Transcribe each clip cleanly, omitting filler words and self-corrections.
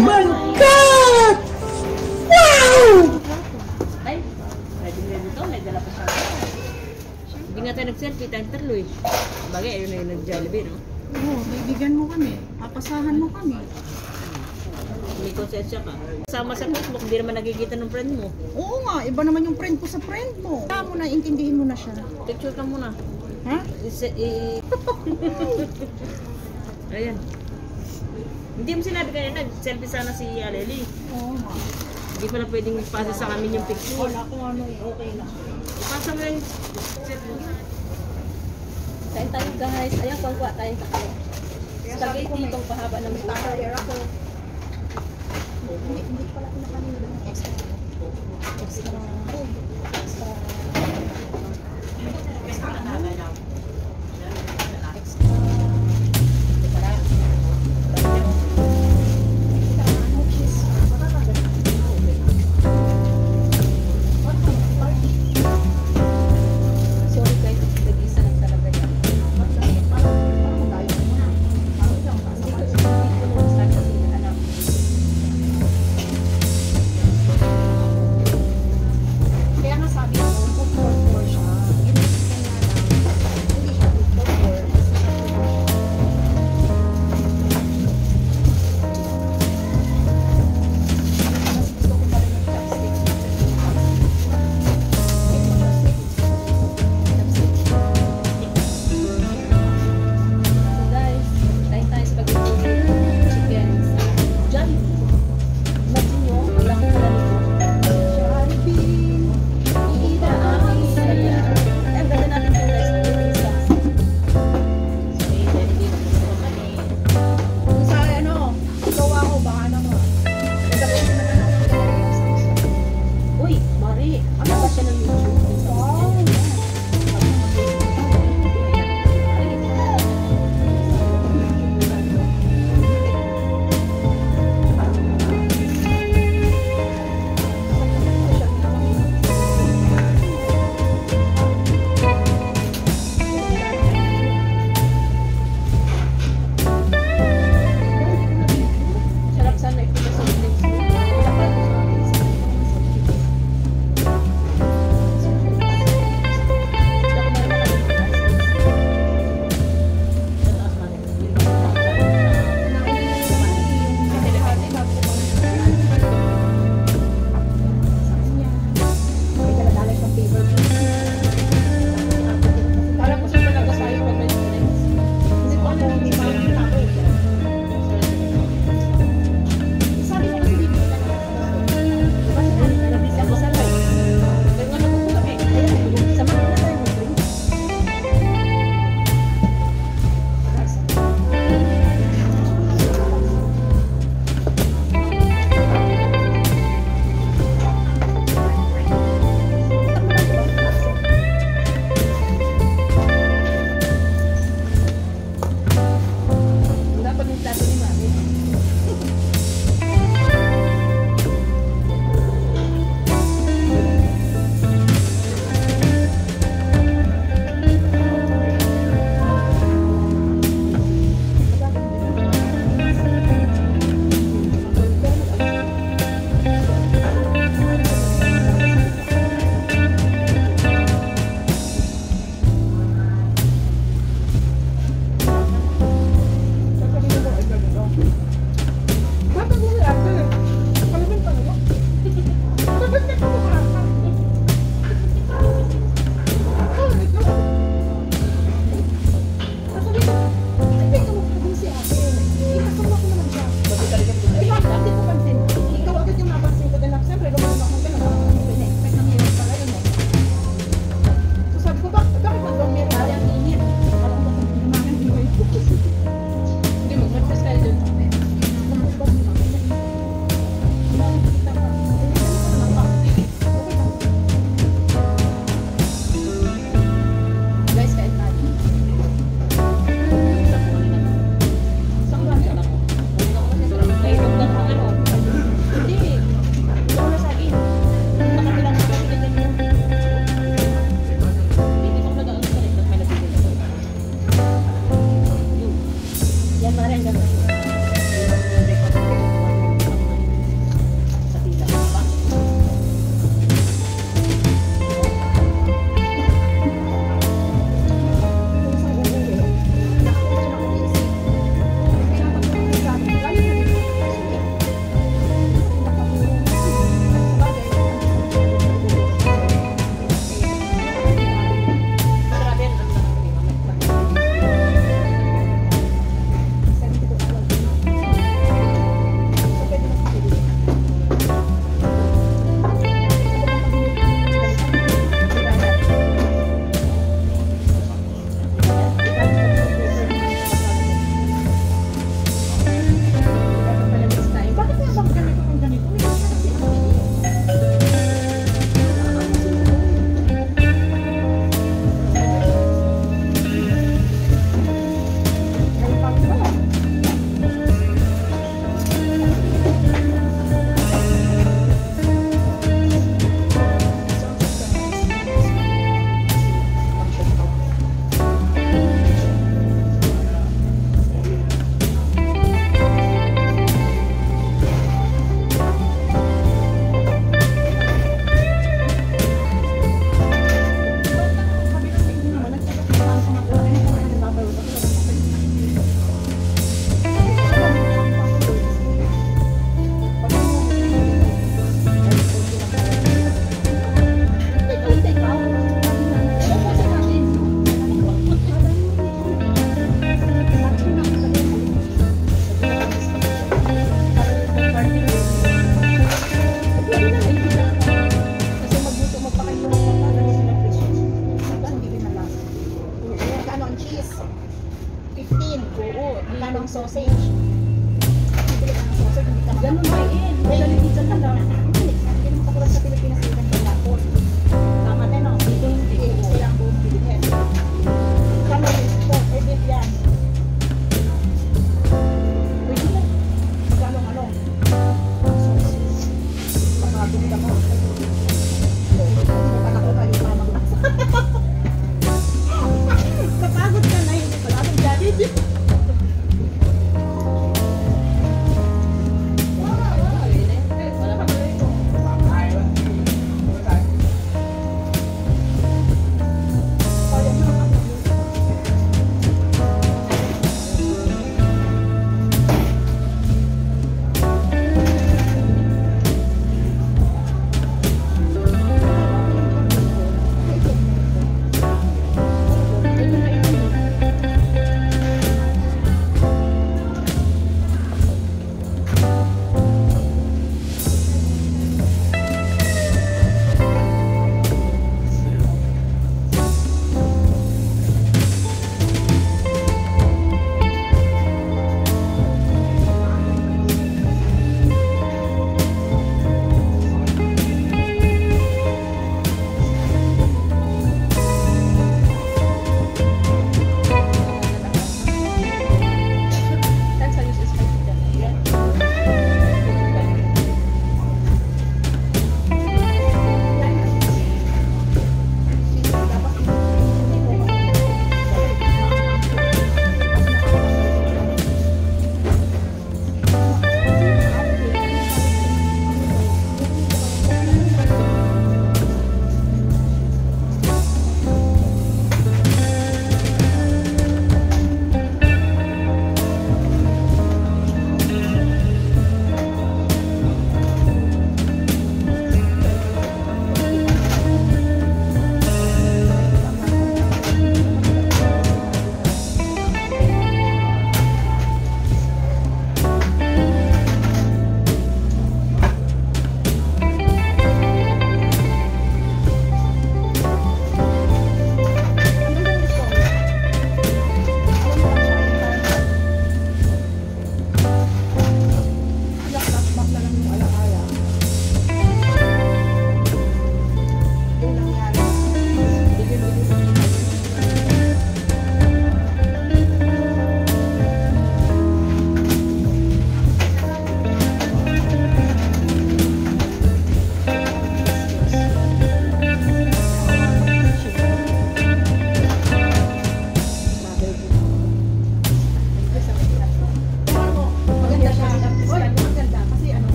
my God! Wow! Ay, ready to. May dala pa siya. Hindi nga tayo nag-selfie, tayong talo eh. Bagay, ayun na yung nag-Jollibee, no? Oo, bibigyan mo kami. Papasahan mo kami. May konsensya ka. Sama sa Facebook, hindi naman nakikita ng friend mo. Oo nga, iba naman yung friend ko sa friend mo. Kaya mo na, intindihin mo na siya. Picture ka muna. Ha? Ayan. Hindi mo sinabi kanina, selfie sana si Aleli. Oo nga. Hindi pala pwedeng ipasa sa amin yung picture. Wala kung ano, okay lang. Ipasa mo yung selfie. Kain tayo guys. Ayan, kuha tayong tatlo. Spaghetti itong pahaba ng mata. Hindi pala pinakanila. Extra. Extra. Extra. sausage. Bibili ka ng sausage, hindi ka Ganun ba yun? Pero dito na lang. Hindi naman katulad sa Pilipinas yung ganito lapon. Tama na no? Dito hindi. Ito lang buong bilhin. Kami, edit yan. Pwede yan. Magkano ano? Sausage. Pagkagong damo. Anak ko kayo para maglasa. Kapagod ka na, hindi pala akong daddy. Wala pa.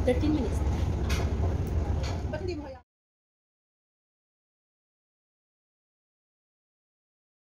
13 minutes.